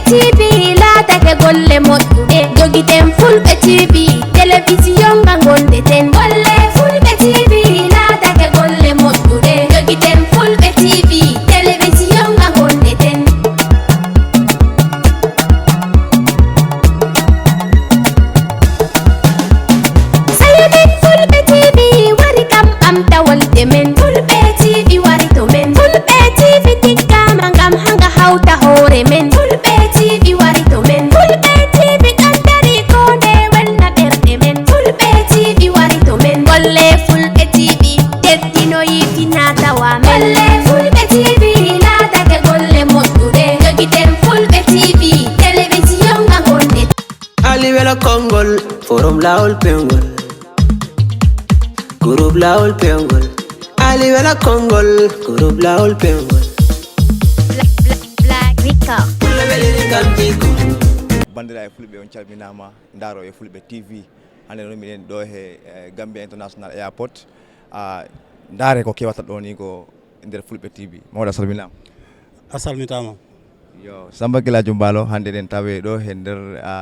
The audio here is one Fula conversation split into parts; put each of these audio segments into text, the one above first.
TV laatake golle moƴƴuɗe jogiten Fulɓe TV télévision nga gondeten golle Fulɓe TV laatake golle moƴƴuɗe jogiten Fulɓe TV télévision nga gondeten sayonin Fulɓe TV wari kam ɓamta wolde men Fulɓe TV wari to men Fulɓe TV tikkama ngam hanga hawta hoore men Fulɓe TV wari to men Fulɓe TV ɗandari kode welna ɓerɗe men Fulɓe TV wari to men golle Fulɓe TV teddino yitina tawa men golle Fulɓe TV laatake golle moƴƴuɗe jogiten Fulɓe TV télévision nga gonde Ali wela Kongol forum lawol pewngol groupe lawol pewngol Ali wela Kongol groupe lawol pewngol Black Rico bandiraɓe fulɓe on calminama daaro e Fulɓe TV hande noon minen ɗo he Gambia International Airport daare ko kewata ɗo ni ko nder Fulɓe TV mawɗo salminama a salmitama yo Samba Gueladio Mballo hande ɗen tawe ɗo he nder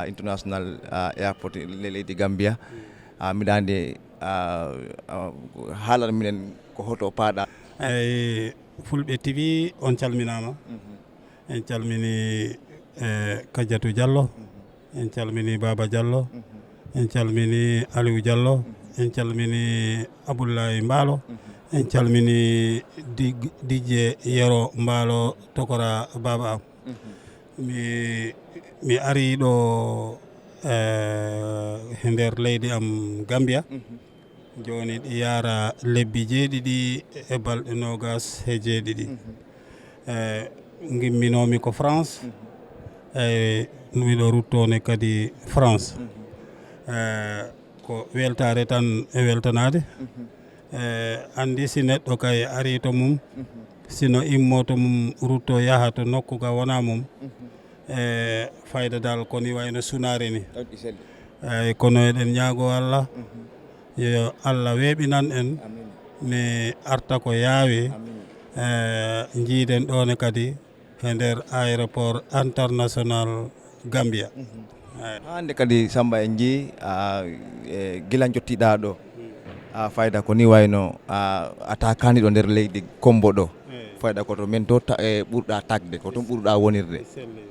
International Airport leydi Gambia miɗa andi haalan minen ko hoto paaɗa eyyi Fulɓe TV on calminama en calmini Kadiatou Diallo en calmini Baba Diallo en calmini Aliou Diallo en calmini Abdoulaye Mballo en calmini Didje Yero Mballo Tokora Baba am mi ari ɗo e nder leydi am Gambia joni ɗi yara lebbi 7 e balɗe 27 gimminomi ko France miɗo ruttone kadi France ko weltare tan e weltanade andi si neɗɗo kay ari to mum sino immo to mum rutto yaha to nokku ka wona mum fayda dal koni wayno sunare ni kono eɗen ñaago Allah yo Allah weeɓinan en ne arta ko yaawi jiiden ɗone kadi e nder aéroport international Gambia hande kadi Samba en jii gila jottiɗa ɗo fayda ko ni wayno a takani ɗo nder leydi Kombo ɗo fayda koto men to ɓurɗa tagde ko toon ɓurɗa wonirde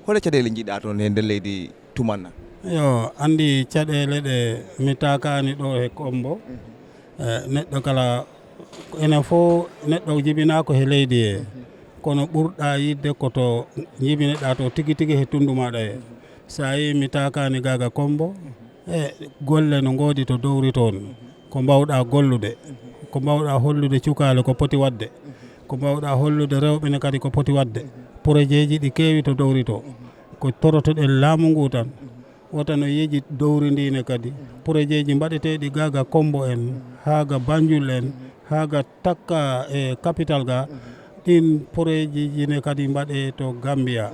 hole caɗele jiiɗa toon e nder leydi Tumanna yo andi caɗele ɗe mi takani ɗo e Kombo neɗɗo kala enen fo neɗɗo jibinako he leydi he kono ɓurɗa yidde koto jibineɗa to tigi tigi he tundu maɗa he sa yi mi takani gaga Kombo golle no godi to dowri toon ko mbawɗa gollude ko mbawɗa hollude cukale ko poti wadde ko mbawɗa hollude rewɓe ne kadi ko poti wadde projet ji ɗi kewi to dowri to ko torotoɗen laamu ngu tan wota no yeeji dowri ndine kadi projet ji mbaɗeteɗi gaga Kombo en haga Banjul en haga takka e capital ga ɗin projet ji ne kadi mbaɗe to Gambia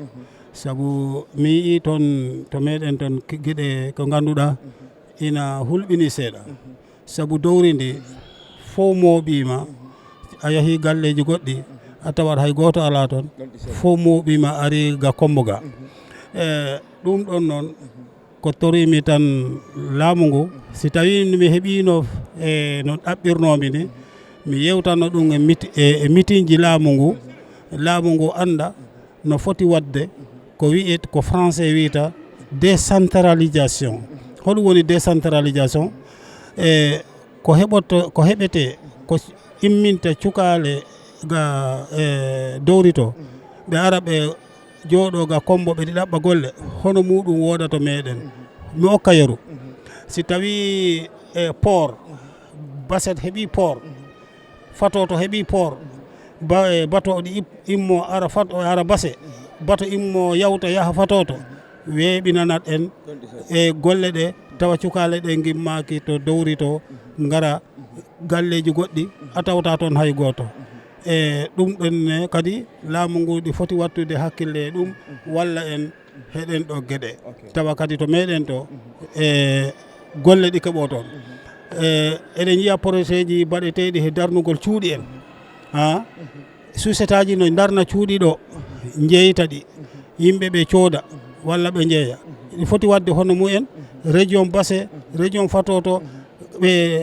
sabu mi yii toon to meɗen toon gueɗe ko ganduɗa ina hulɓini seeɗa sabu dowri ndi fo mooɓima a yahi galleji goɗɗi a tawat hay goto ala toon fo mooɓima ari ga Kombo ga ɗum ɗon noon ko torimi tan laamu ngu si tawi mi heeɓino e no ɗaɓɓirnomi ni mi yewtano ɗum e meeting ji laamu ngu anda no foti wadde ko wiyet ko français wiyata décentralisation hoɗum woni décentralisation ko heɓete ko imminta cukale ga dowri to ɓe ara ɓe jooɗo ga Kombo ɓe ɗi ɗaɓɓa golle hono muɗum woda to meɗen mi okka yeru si tawi port baset heeɓi port fato to heeɓi port bato ɗi immo ara base bato immo yawta yaha fatoto weeɓinanat en e golle ɗe tawa cukale ɗe gimmaki to dowri to gara galleji goɗɗi a tawta toon hay goto ɗum ɗonne kadi laamu ngu ɗi foti wattude hakkille e ɗum walla en heɗen ɗo gueɗe tawa kadi to meɗen to golle ɗi keɓo toon eɗen jiiya projet ji baɗeteɗi he darnugol cuuɗi en société aji no darna cuuɗi ɗo jeyta ɗi yimɓe ɓe cooda walla ɓe jeeya ɗi foti wadde hono mumen région Basse région Fatoto ɓe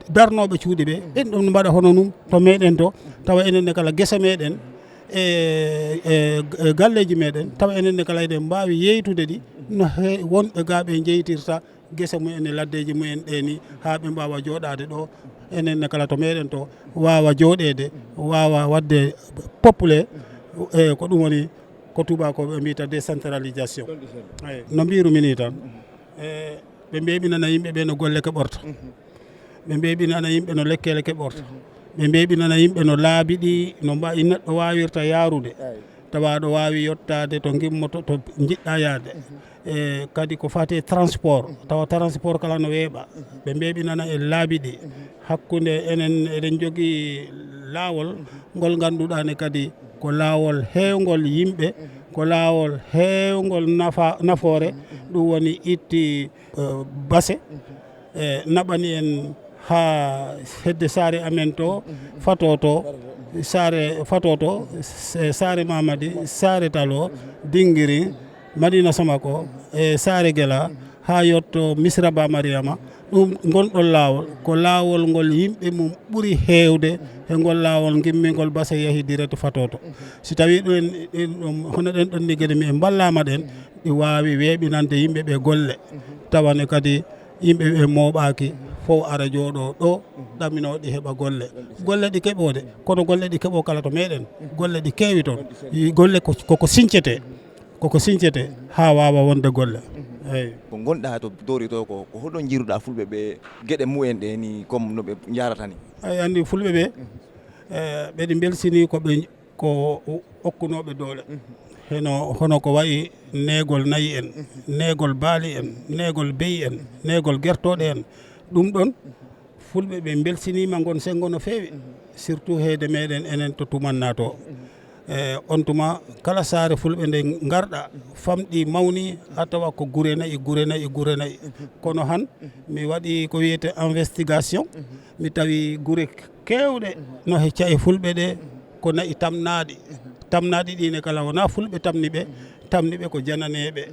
darnoɓe cuuɗi ɓe ɓen ɗum mbaɗa hono num to meɗen to tawa enenne kala guesa meɗen e galleji meɗen tawa enenne kala eɗen mbawi yeytude ɗi no wonɓe ga ɓe jeytirta guesa mumen e laddeji mumen ɗeni ha ɓe mbawa joɗade ɗo enenne kala to meɗen to wawa joɗede wawa wadde populé e ko ɗum woni ko tubakoɓe mbiyata décentralisation no mbirumini tan ɓe mbeɓinana yimɓe ɓe no golle keɓorta ɓe mbeɓinana yimɓe no lekkele keɓorta ɓe mbeɓinana yimɓe no laabi ɗi no mbawi neɗɗo wawirta yarude tawa ɗo wawi yettade to gimmoto to jiɗɗa yaade e kadi ko fati transport tawa transport kala no weeɓa ɓe mbeɓinana e laabi ɗi hakkude enen eɗen jogui laawol ngol ganduɗa ne kadi ko laawol heewgol yimɓe ko laawol heewgol nafoore ɗum woni itti Basse e naɓani en ha hedde saare amen to Fatoto saare Fatoto saare Mamadi saare Talo Dinguiri Madina Samako e saare Guela ha yotto Misra Ba Mariama ɗum gonɗon laawol ko laawol ngol yimɓe mum ɓuuri heewde e ngol laawol gimmingol Basse yeehi direct Fatoto si tawi ɗum hono ɗen ɗon ligguede mi e ballama ɗen ɗi wawi weeɓinande yimɓe ɓe golle tawane kadi yimɓe ɓe mooɓaki fof ara jooɗo ɗo ɗaminoɗi heeɓa golle ɗi keɓode kono golle ɗi keeɓo kala to meɗen golle ɗi keewi toon golle koko sincete ha wawa wonde golle eyyi ko gonɗa to dori to ko hoɗon jiruɗa fulɓe ɓe gueɗe mumen ɗe ni comme no ɓe jarata ni ay andi fulɓe ɓe ɓeɗe belsini ko okkunoɓe doole hono ko wayi neegol nayyi en neegol baali en neegol beyi en neegol guertoɗe en ɗum ɗon fulɓe ɓe belsinima gon sengo no feewi surtout heede meɗen enen to tumanna to on tuma kala saare fulɓe nde garɗa famɗi mawni a tawa ko gure nayyi kono han mi waɗi ko wiyete investigation mi tawi gure kewɗe no hecca e fulɓe ɗe ko nayyi tamnaɗi ɗine kala wona fulɓe tamniɓe ko jananeɓe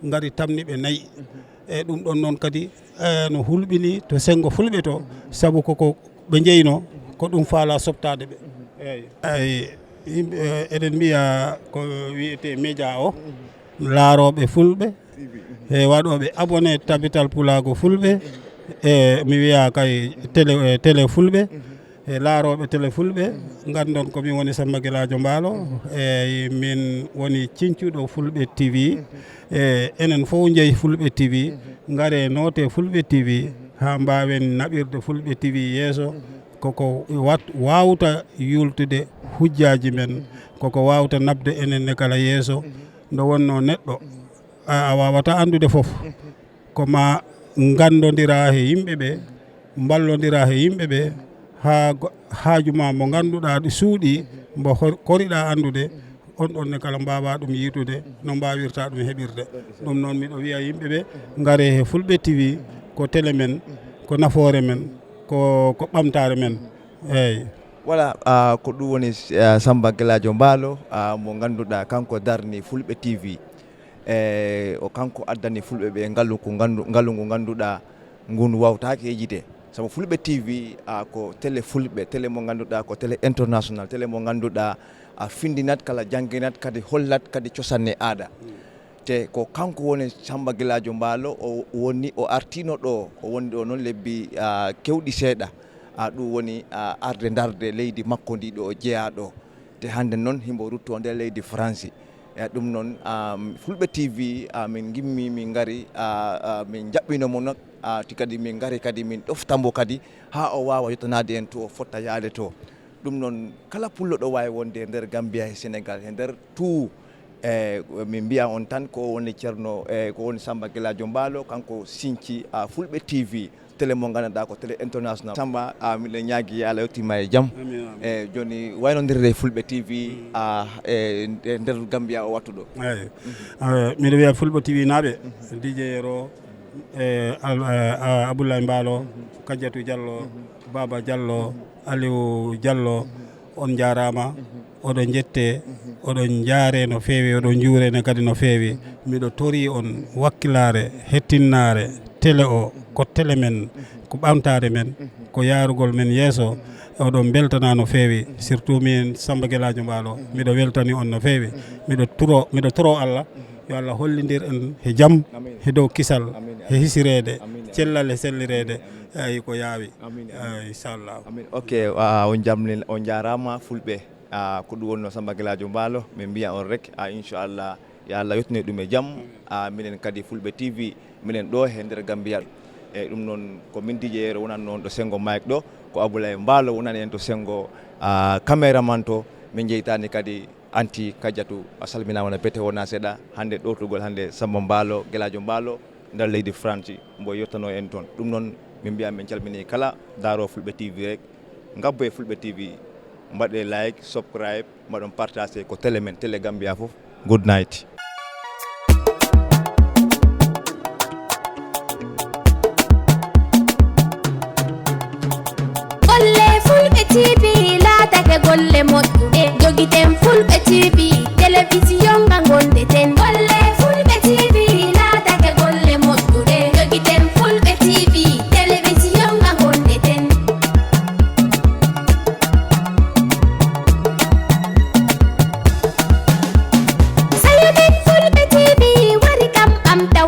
gari tamniɓe nayyi e ɗum ɗon noon kadi no hulɓini to sengo fulɓe to saabu koko ɓe jeyno ko ɗum faala sobtade ɓe eyyi yimɓe eɗen mbiya ko wiyete média o laaroɓe fulɓe e waɗoɓe abonné tabital pulago fulɓe e mi wiya kay télé fulɓe e laaroɓe télé fulɓe gandon komin woni Samba Gueladio Mbaalo e min woni cincuɗo fulɓe TV e enen fof jeeyi fulɓe TV gaare noote fulɓe TV ha mbawen naɓirde fulɓe TV yeeso koko wawta yultude hujjaji men koko wawta nabde enenne kala yeeso nde wonno neɗɗo a wawata andude foof koma gandodira he yimɓeɓe ballodira he yimɓeɓe ha haajuma mo ganduɗa ɗi suuɗi mbo koriɗa andude on ɗon ne kala mbawa ɗum yitude no mbawirta ɗum heɓirde ɗum noon miɗo wiya yimɓeɓe gaare he fulɓe TV ko télé men ko nafoore men ko ɓamtare men eyyi voilà ko ɗum woni Samba Gueladio Mbaalo mo ganduɗa kanko darni fulɓe TV o kanko addani fulɓe ɓe ngaalu ngu ganduɗa ngun wawtaki yejjide sabu fulɓe TV ko télé fulɓe télé mo ganduɗa ko télé international télé mo ganduɗa a findinat kala jangguinat kadi hollat kadi cosanne aada te ko kanko woni Samba Gueladio Mbaalo o woni o artino ɗo o woni ɗo noon lebbi kewɗi seeɗa ɗum woni arde darde leydi makko ndi ɗo o jeeya ɗo te hande noon himbo rutto nder leydi France ɗum noon fulɓe TV min gimmi min gari min jaɓɓinomo nak ti kadi min gari kadi min ɗoftambo kadi ha o wawa yettanade en to o fotta yaade to ɗum noon kala pullo ɗo wawi wonde e nder Gambia e Sénégal e nder tout min mbiya on tan ko woni ceerno ko woni Samba Gueladio Mbaalo kanko sinci fulɓe TV télé mo ganduɗa ko télé international Samba miɗen ñaagui Allah yettima e jaam e joni waynodirde fulɓe TV e nder Gambia o wattu ɗo eyyi miɗo wiya fulɓe TV naaɓe DJ Yero e Abdoulaye Mbaalo Kadiatou Diallo Baba Diallo Aliou Diallo on jarama oɗon jette oɗon jaare no feewi oɗon juurene kadi no feewi miɗo tori on wakkilare hettinnare télé o ko télé men ko ɓamtare men ko yarugol men yeeso oɗon beltana no feewi surtout min Samba Gueladio Mballo miɗo weltani on no feewi miɗo toro Allah yo Allah hollidir en he jaam he dow kisal he hisirede cellal e sellirede ay ko yaawi inchallah ok on jamni on jarama fulɓe ko ɗum wonno Samba Gueladio Mballo min mbiya on rek inchallah yo Allah yettine ɗum e jaam minen kadi fulɓe TV minen ɗo e nder Gambia e ɗum noon ko min DJ Yero wonan noon ɗo sengo Mike ɗo ko Aboulaye Mballo wonani en to sengo caméraman to min jeytani kadi anti Kadiatou a salminama no bete wona seeɗa hande ɗortugol hande Samba Mballo Gueladio Mballo nder leydi France mbo yettano en toon ɗum noon min mbiya min calmini kala daaro fulɓe TV rek ngabbo e fulɓe TV mbaɗe like subscribe mbaɗon partage ko télé men télé Gambia fof good night. TV laatake golle moƴƴuɗe jogiten fulɓe TV télévision nga gondeten golle fulɓe TV laatake golle moƴƴuɗe jogiten fulɓe TV télévision nga gondeten sayuɗin fulɓe TV wari kam ɓamta